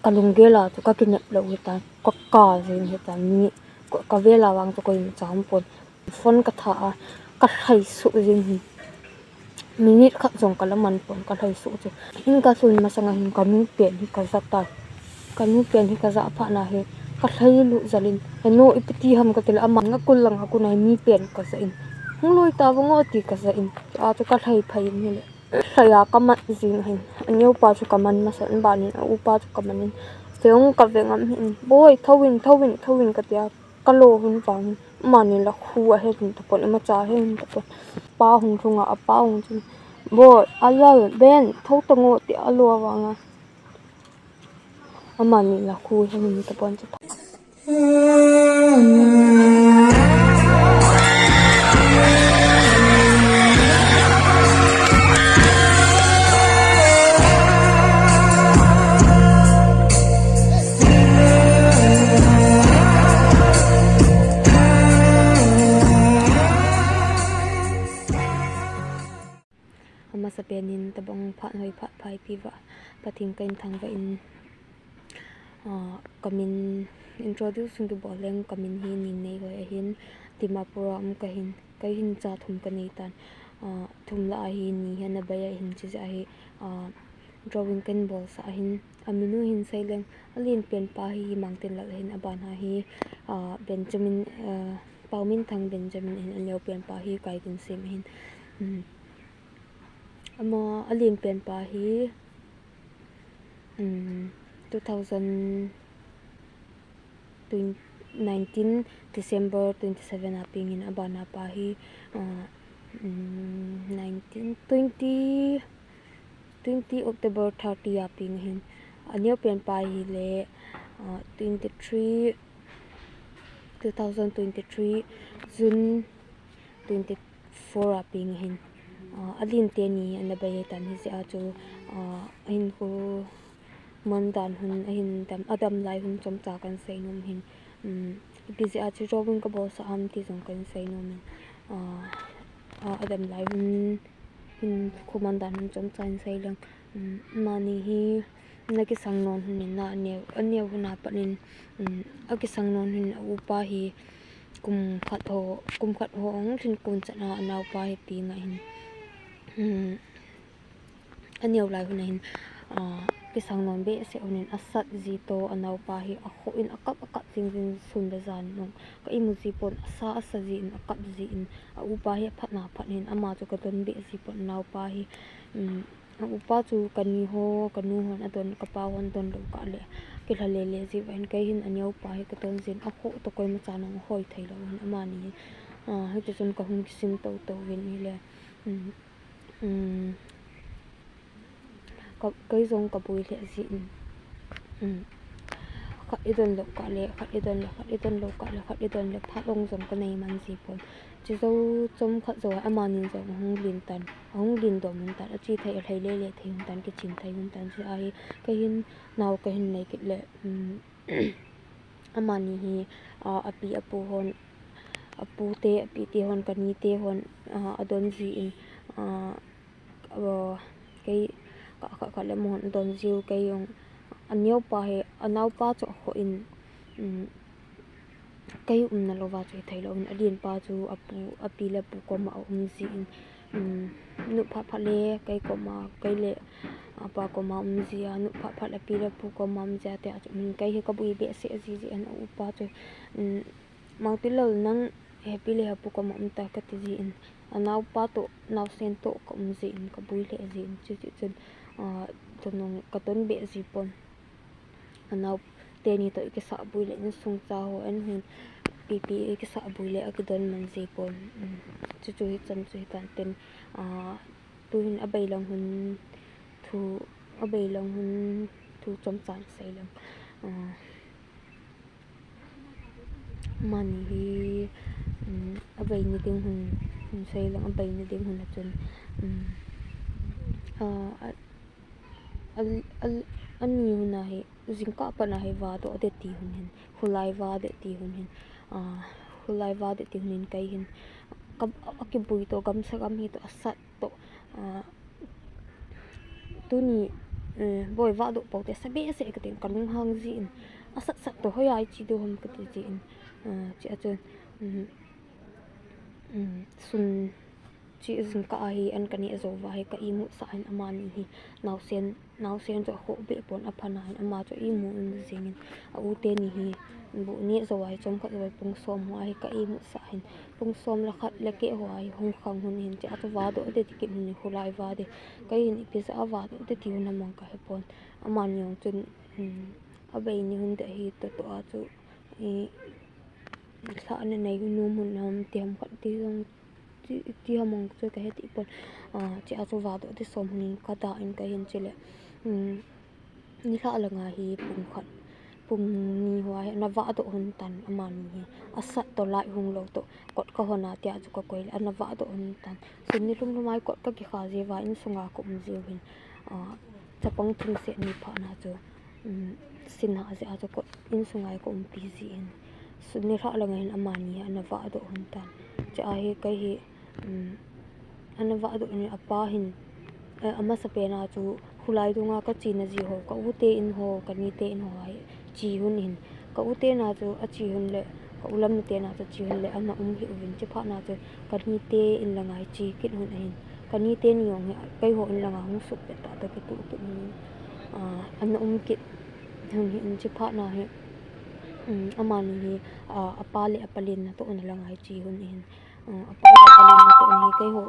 kalunggela tu ka kinep lo hitan ka zin hitan ni ka vela wang to koi cham pon phone ka tha ka thai su zin hi minute khat jong kala man pon ka thai su chu in ka sun ma sanga hin ka mi pen hi ka zata ka mi pen hi ka za pha na he ka thai lu zalin no ipti ham ka tel amang nga kul lang aku nai mi pen ka sa in hungloi ta wango ti ka sa in a chu ka thai phai ni le saya kamat zin hin anyo pa chu kaman ma san ban ni u pa chu kaman seong ka vengam hin boy thawin ka tia kalo hun wang mani la khu a he tin tapon ma cha he hin tapon pa hung thunga a pa hung chu boy alal ben thau tango ti alo wanga amani la khu he hin tapon chu sa penin tabang phat hoi phat phai piwa pathing kain thang va in kamin introduce to boleng kamin hi ning nei hoi ahin dimapura kahin cha thum ka nei tan thum la ahin ni hana baya hin chi ahi drawing kan bol sa ahin aminu hin saileng alin pen pa hi mangtinlal hin aban ha hi benjamin paominthang benjamin hin anyo pen pa hi kai tin sim hin ama alin pen pa hi 2019 December 27 aping in abana pa hi 20 October 30 aping hin anyo pen pa hi le 2023 June 24 aping hin alin te ni anabai tan hi a chu ahin ko mandan hun ahin tam adam lai hun chom cha kan sei nom hin bizi a chu drawing ka bo sa am ti jong kan sei nom adam lai hun hin ko mandan hun chom chan sei lang mani hi naki sangnon hun na ane huna panin aki sangnon hun upa hi kum khat ho ong thin kun chana anau pa hi pi nga hin aneu lai hun hin ki sangnon be se onin asat zito anau pa hi a kho in akap jing sun da zan nong ka imu ji pon asa ji in akap ji in a upa hi phatna phanin ama chu ka don be ji pon nau pa hi upa chu kani ho kanu hon adon ka pa hon don lo ka le ki thale le ji wen kai hin aneu pa hi ka ton jin a kho to koi ma cha nong hoi thei lo hin ama ni hi chu chun ka hung sim to win ni le cái dòng cả bùi lệ dị khát idon lộc cả lệ khát idon lộc khát idon lộc phát ông dòng cái này man gì bọn chỉ dâu trong khát rồi aman nhìn dòng hông liền đồ mình tan chỉ thấy lệ thì hông tan cái chín thấy hông tan chỉ ai cái hin nào cái hin này cái lệ aman ni hi api apu hon apu te api te hon kani te hon adon gì in cái ka le mon don ziu cái yong anyo pa he anau pa cho ho in cái na lo wa chu thai lo in adin pa chu api le pu ko ma ji in nu pha le cái ko ma cái le apa ko ma ji nu pha api le pu ko ma ja te chu min cái he ka bui be se ji an upa chu mangtilal nang happy le pu ko ma ta ka ti ji in anau pa to nau sen to ko ji in ka bui le ji in chu tonong katon be ji pon anau te ni to ke sa bui le sung cha ho an hun pp ke sa bui le akidon man ji pon chu hi chan chu tan ten tu hin abai lang hun thu chom chan sei lang mani hi abai ni ting hun sei lang abai ni ting hun chun ani huna he jingka pa na he wa to de ti hun hin hulai wa de ti hun hin hulai wa de ti hun hin kai hin kam akibui to gam sa gam hi to asat to tu ni boy va do po te sabe se ka tin kalung hang zin asat sat to hoyai chi do hom ka ti zin chi a chun sun chi zin ka hi an kani zo wa he ka imu sa an amani hi now sen cho ho be pon aphana an ama cho imu zin a u te ni hi bu ni zo wa chom khat wa pung som wa he ka imu sa hin pung som la khat le ke wa hi hong khang hun hin cha to wa do de ti ki ni hulai wa de ka hin pi sa wa do de ti na mang ka he pon aman yong chun a be ni hun de hi to a chu sa ne nei nu mun nam tiam khat ti jong ti hamong chu ka he ti pon chi a chu wa do de som hin ka da in ka hin chile ni kha la nga hi pung ni hwa na wa do hun tan amani hi asat to lai hung lo to kot ka hona tia chu ka koi na wa do hun tan sin ni lum mai kot ka ki kha je wa in sunga ko um je hin chapong thing se ni pha na chu sin ha je a chu kot in sungai ko um pi ji in sun ni kha la nga hin amani na wa do hun tan cha hi kai hi ana wa do ni apa hin ama sa pe na chu hulai dunga ka chi na ji ho ka u te in ho ka ni te in ho ai chi hun in ka u te na chu a chi hun le ka ulam te na chu chi hun le ana hi win chi pha na chu ka ni te in la ngai chi kit hun in ka ni te ni yong kai ho in la nga hung sup pe ta to ke tu ni ana kit hun hi in chi pha na he amani hi apa le apalin na to na la ngai chi hun in apa le apalin na to ni kai ho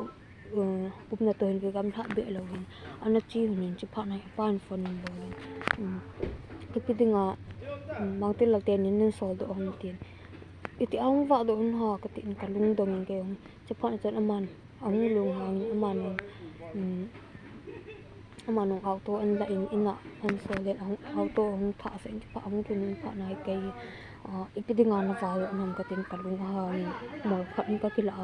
na to hin gam tha be lo hin ana chi hun chi pha na pan phone lo ke pi dinga mangtin la ten nin sol do hom tin iti ang va do hun ha ka tin ka lung dong ke chi pha na chan aman ang lung hang aman auto an la ina an sol le auto hong tha se chi pha ang tin pha na ke iti dinga na va lo nam ka tin ka lung ha ni mo khat ka ki la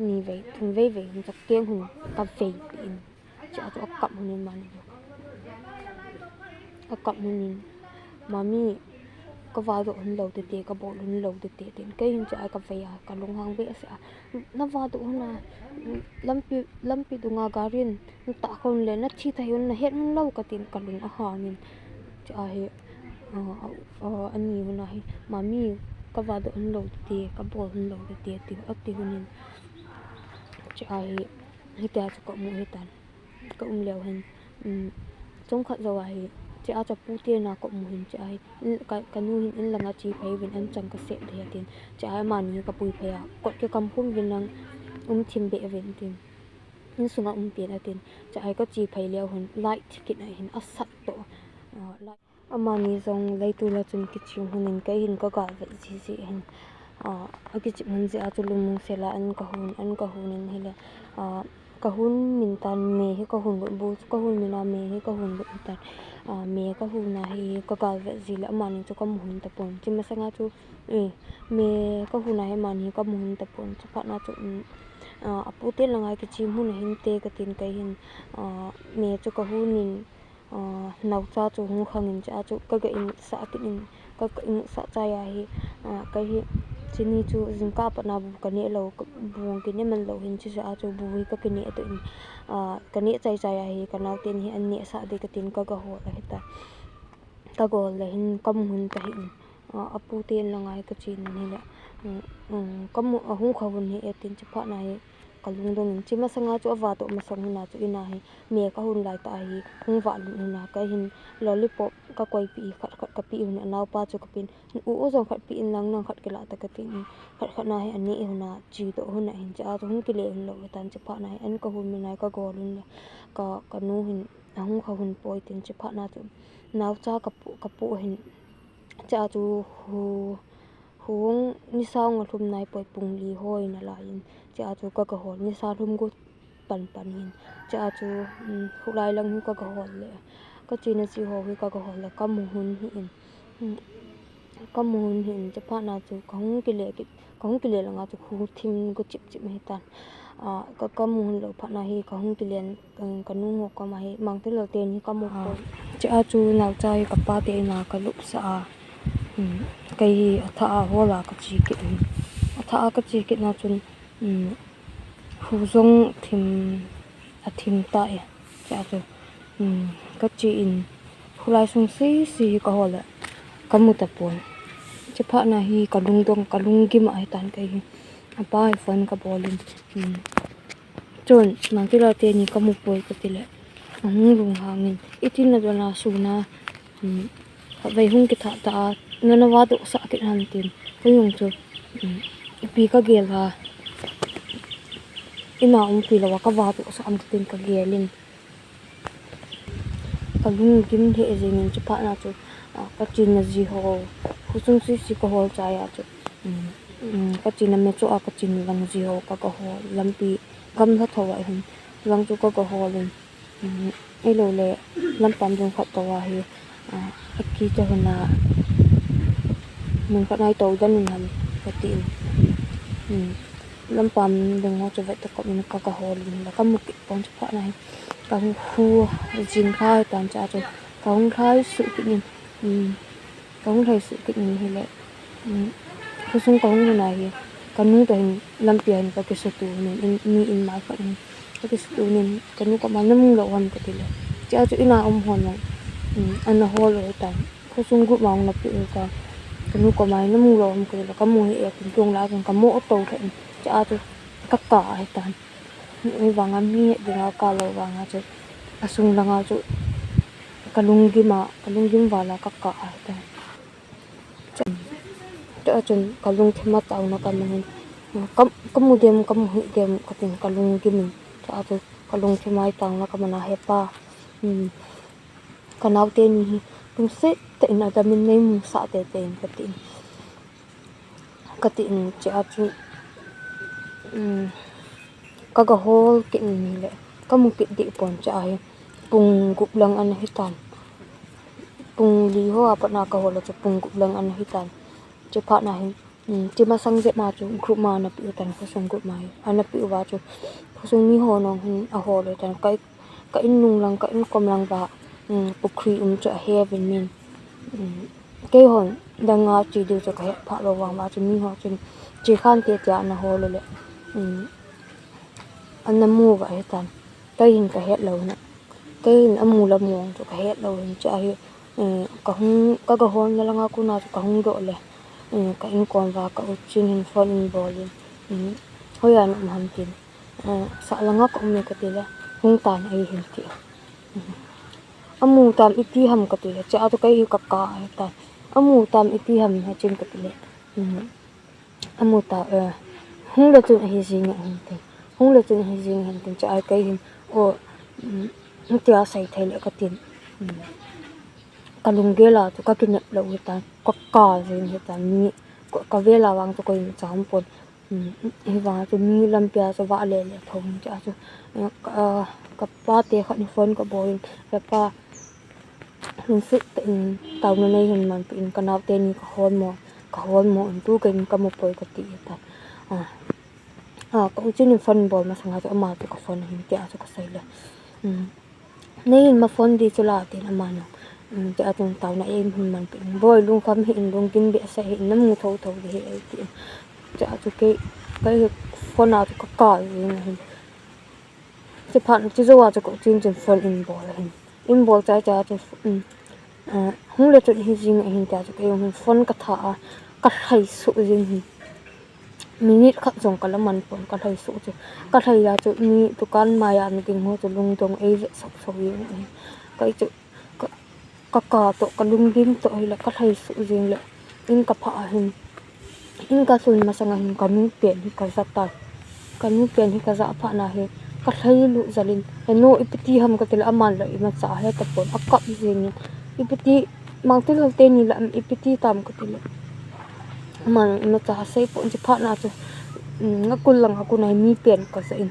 ni ve thung ve hun chak keng hun ka ve in cha to kap hun man kap hun mami ka va do hun lo te ka bo hun lo te tin kai hin cha ka ve ka lung hang ve sa na va do na lampi dunga garin ta khon le na thi thai hun na het hun lo ka tin ka lung a ha nin cha he ani hun na hi mami ka va do hun lo te ka bo hun lo te ti ati hun cha hi ta ko mu hi tan ka leo hin chung khat zo hi cha cha pu te na ko mu hin cha ka nu hin in langa chi phai win an chang ka se de tin cha ma ni ka pui phaya ko ke kam phum win nang thim be ven tin in sunga pe na tin cha ka chi phai leo hun light ticket na hin asat to like amani zong leitu la chun ki chi hunin kai hin ka ga ve ji hin aki chip hun je a chu lung se la an ka hun in hila ka hun min tan me he ka hun bu ka hun mina me he ka hun bu tan me ka hun na hi ka ga ve ji la mani chu ka mun ta pon chi ma sanga chu me ka hun na he mani ka mun ta pon chu pha na chu apu te langai ki chi mun hin te ka tin kai hin me chu ka hun in nau cha chu hu khangin cha chu ka ga in sa tin in ka in sa cha ya hi ka hi chini chu jingka pa na bu ka ne lo buang ki ne man lo hin chi sa chu bu hi ka ki ne to in ka ne chai chai ya hi ka nau ten hi an ne sa de ka tin ka ga ho la heta ka go le hin kam hun ta hin apu ten langai ka chin ni la kam hu khawun hi etin chi pha na hi kalung dong chi ma sanga chu awa to ma sang na chu ina hi me ka hun lai ta hi hung wa lu na ka hin lollipop ka koi pi khat ka pi un naw pa chu ka pin u jong khat pi in lang nang khat ke la ta ka tin khat na hi ani huna chi to hun hin cha chu hung ki le hun lo tan chi pha na hi an ka hun mi nai ka go lun ka nu hin hung kha hun poi tin chi pha na chu naw cha ka pu hin cha chu hung ni saw nga thum nai poi pung li hoi na la in cha chu ka hol ni sa thum gu pan hin cha chu hulai lang hu ka hol le ka chi na chi ho hi ka hol la ka mu hun hi in ka mu hun hin cha pha na chu ka hung ki le la nga chu hu thim gu chip me tan ka mu hun lo pha na hi ka hung ki len ka nu ho ka ma hi mang te lo te ni ka mu ko cha chu naw cha hi ka pa te na ka lup sa kai atha hola ka chi ki atha ka chi ki na chun hu zong thim ta ya cha chu ka chi in hulai sung si ka hol ka mu ta pon che pha na hi ka lung dong ka lung gi ma tan kai hi apa hi fon ka bolin chon mang ti la te ni ka mu poi ka ti le lung hangin itin na dona su na vai hung ki tha ta ngana wa do sa ki han tin ko yung chu pi ka gel ha ina pi la wa ka wa do sa am tin ka gelin ka lung kim the jing chu pha na chu ka chin na ji ho kusung si ko hol cha ya chu ka chin na me chu ka chin lang ji ho ka ho lampi gam tha thawai hun lang chu ka ho lin ai lo le lam pam jong khat to wa hi ki cha na mình phải nói tàu dân mình làm cái tiền lâm pam đừng ngó cho vậy tất cả mình có hồ là có một cái con chụp này có khu dinh khai toàn trả rồi có khai sự kiện có khai sự kiện thì lại khu xung quanh như này có những cái làm tiền và cái số tù nên in máy phận cái số tù nên cái những cái mà nó mua hoàn cái tiền trả cho ina ông hoàn này anh là hồ rồi toàn khu xung quanh mong là tự còn cái nụ có máy nó mua rồi cái là có mua hệ cũng chung lại còn có mỗ tàu thịnh cho tôi các cả hay tàn những vàng ăn mi thì nó cao lâu vàng à chứ sung là ngao chứ cái lung kim vào là các cả hay tàn cho chân cái lung thêm mắt tàu nó cầm mình có mua điểm có mua hệ điểm có tiền cái lung kim mình cho tôi cái lung thêm mai tàu nó cầm mình là hết pa cái nào tiền Lungset tại nào ta mình nem sa te ten ka tin cha chu ka ga hol kin ni le ka mu ki ti pon cha ai pung gup lang an hitan pung li ho apa na ka hol cha pung gup lang an hitan che pha na hin che ma sang je ma chu group ma na pi tan ko song gup mai ana pi wa chu sung ni ho nong hin a ho le tan ka in nung lang ka in kom lang ba pukri cha he vin min cái hồn đang ngao chỉ được cho cái phạ đồ vàng và chúng mình họ chỉ khan tiệt giả là hồ rồi đấy anh em mua vậy tàn cái hình cái hết lâu nè cái hình em mua là mua cho cái hết lâu hình chạy có cái hồn là ngao cũng nào cho cái hông độเลยcái anh còn và cái chuyên hình phân bò lên thôi à nó hầm tiền sợ là ngao cũng nhiều cái tiền là hung tàn ấy hình tiền amu tam iti ham ka tile cha to kai ka ka ta amu tam iti ham ha chin ka tile amu ta hung le chu hi jing han te hung le chu hi jing han te cha kai hin o tia sai thai le ka tin ka lung ge la to ka kin lo ta ka jing he ta ni ka ve la wang to koi cham pon hi wa chu mi lam pia so wa le thong cha chu ka pa te khan phone ka boy pa Lungset tàu nó này hình mình pin cái nào tên cái hòn mỏ tu cái một bồi cái tị ta cũng chỉ nên phân bồi mà sang cho mà cái phân hình kia cho cái xây là nên mà phân đi cho là tiền mà nó cho từng tàu này em hình mình pin bồi luôn khám hình luôn kinh bị xây hình nó mua thâu thì hệ tiền cho cái phân nào cho cái cỏ gì này chỉ phản chỉ do cho cũng chỉ phân in bồi là hình in bol cha cho hung le chut hi jing hin ta cho cái phone ka tha ka thai su jing hi minute khat jong kala man pon ka thai su chu ka thai ya chu mi dukan ma ya mi king ho chu lung tong ei ve sok so yi kai chu ka to ka lung dim to hi la ka thai su jing le in ka pha hin in ka sun ma sang hin ka mi pen hi ka za ta ka mi pen hi ka za pha na he ka thai lu zalin no ipiti ham ka tel aman la ima cha he ta pon akap jing ipiti mangtil hal te ni la ipiti tam ka tel man ima cha sei pon chi pha na chu ngakul lang aku nai mi pen ka sa in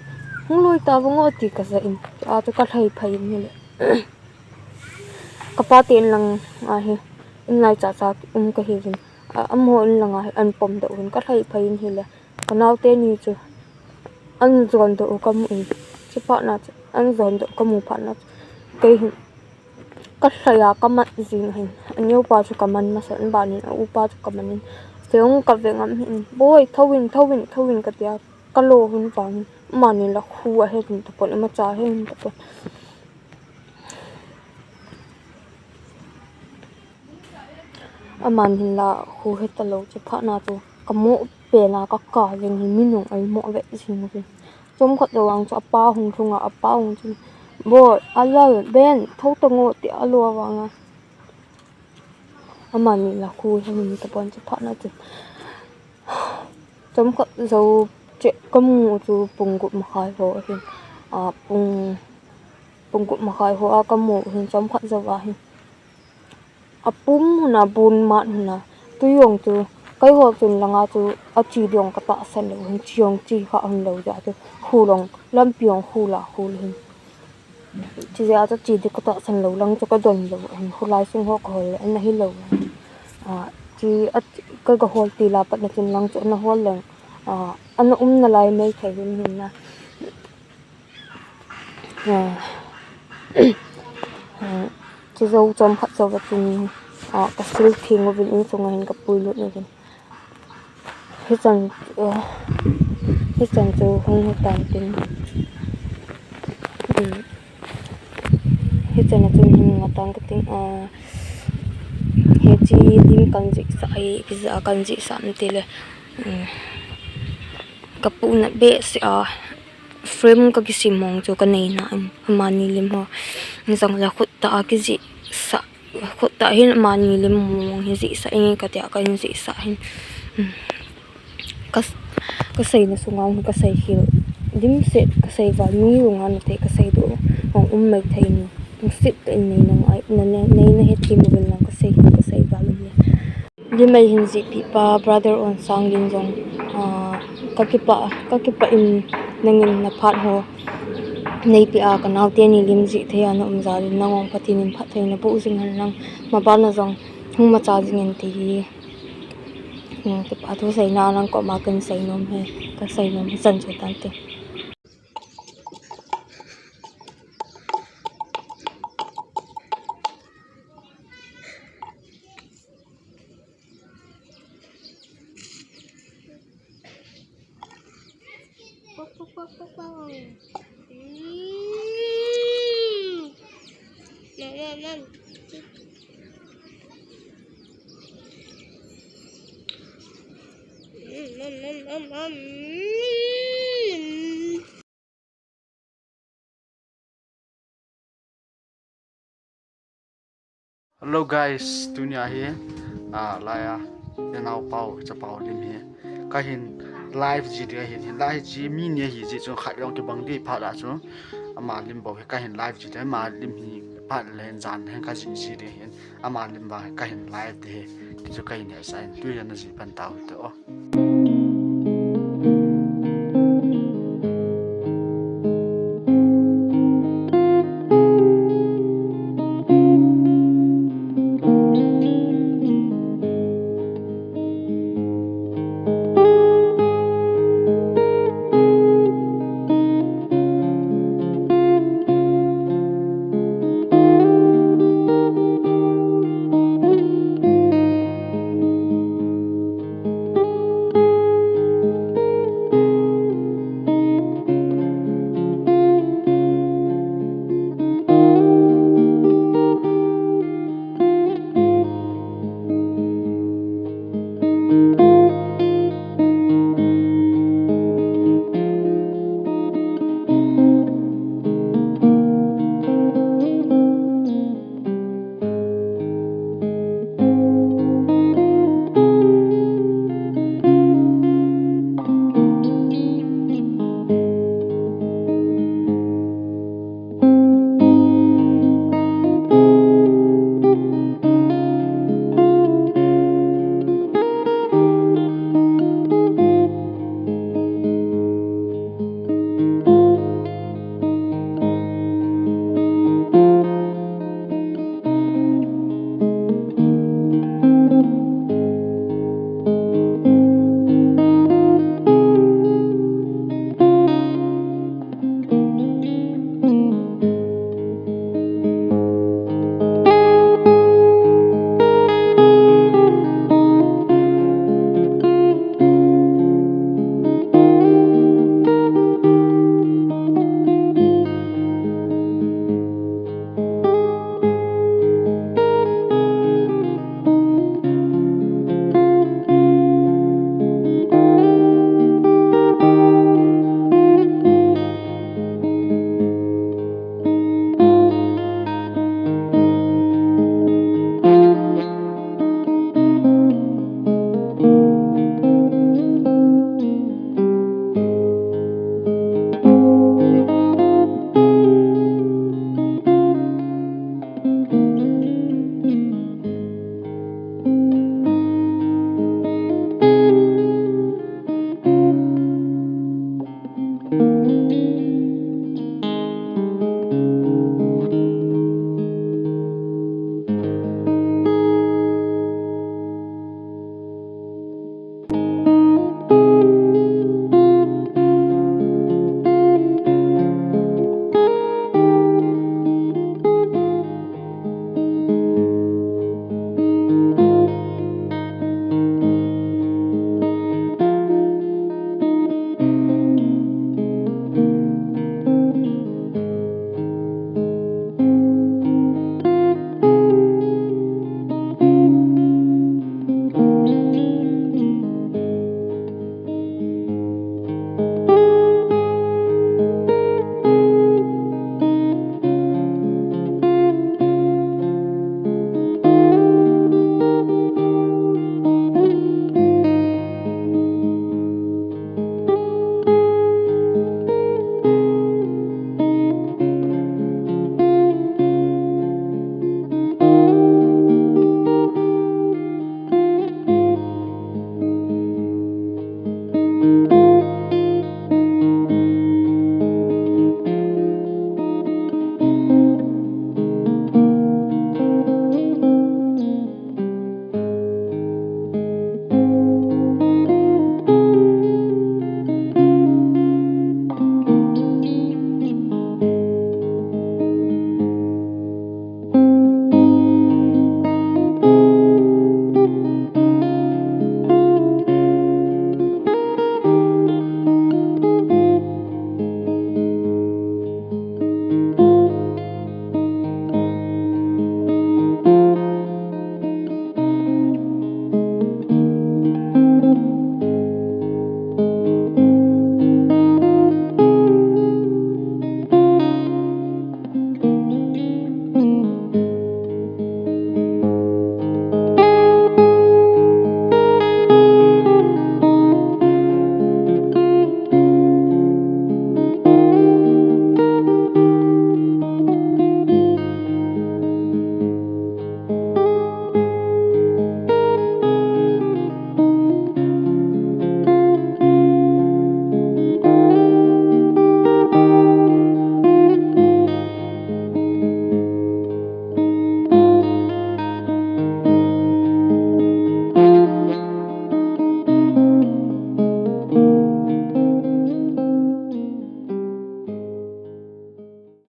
hung loi ta wango ti ka sa in a chu ka thai phai ni le ka pa ten lang a he in lai cha ka hi jin amho in lang a an pom da un ka thai phai ni le ka naw te ni chu an zon do ka mu chi pa na an zon do ka mu pa na cái ka saya ka man jing hin an yo pa chu ka man ma san ba ni u pa chu ka man feong ka ve ngam hin boy thawin ka tia ka lo hun pa ma ni la khu a he tin ta pon ma cha he ta pon aman hin la hu heta lo che pha na tu kamo pe na ka ka jeng hi minung ai mo ve sing ke chom khat lawang chu apa hung thunga apa hung chu bo alal ben thau tango ti alo wanga aman ni la khu hin ta pon che pha na chu chom khat zo che kamu chu pung gu ma khai ho hin pung gu ma khai ho a kamu hin chom khat zo wa hin apum huna bun man huna tuyong chu kai ho chun langa chu a chi diong ka ta san lo hin chiong chi kha hun lo ja chu khu long lam piong khu la khu hin chi ja cha chi de ka ta san lo lang chu ka don lo hin khu lai sung ho ko le an hi lo chi ka ga hol ti la pat na chun lang chu na hol leng an na lai mai thai hin na chỉ dâu chom khát dâu vật chung cái siêu thiên của mình trong ngày gặp bùi luôn rồi hết dần cho không hết tàn tin hết dần là chung hình tàn cái tiếng hết chi tim cần dị sai cái giờ cần dị sẵn thì là gặp bùi nãy bé sẽ frame ka kisi mong cho kanay na manilim ho nisang la khutta kisi sa khutta hin manilim mong hisi sa ingin katya ka hisi sa hin kasay na sungang kasay hil dim set kasay va mi rungan te kasay do hong meg thai ni sit in nei nang ai na het ki mobil nang kasay va mi limay hin zi pipa brother on sang din jong kakipa in nangin na phat ho nei pi a kanau te ni lim ji the an za rin nangong patinin phat thei na bu jing han nang ma ba na jong hung ma cha jing en ti ke pa thu sai na nang ko ma kan sai nom he ka sai nom san chu tan te Hello guys, dunia hi laya now pau cha pau lim hi ka hin live ji de hin live ji mi ne hi ji chu khat yong ke bang di pha da chu ama lim bo ka hin live ji de ma lim hi pha len jan hen ka jin ji de hin ama lim ba ka hin live de ki chu ka hin ai sai tu ya na ji pan tau to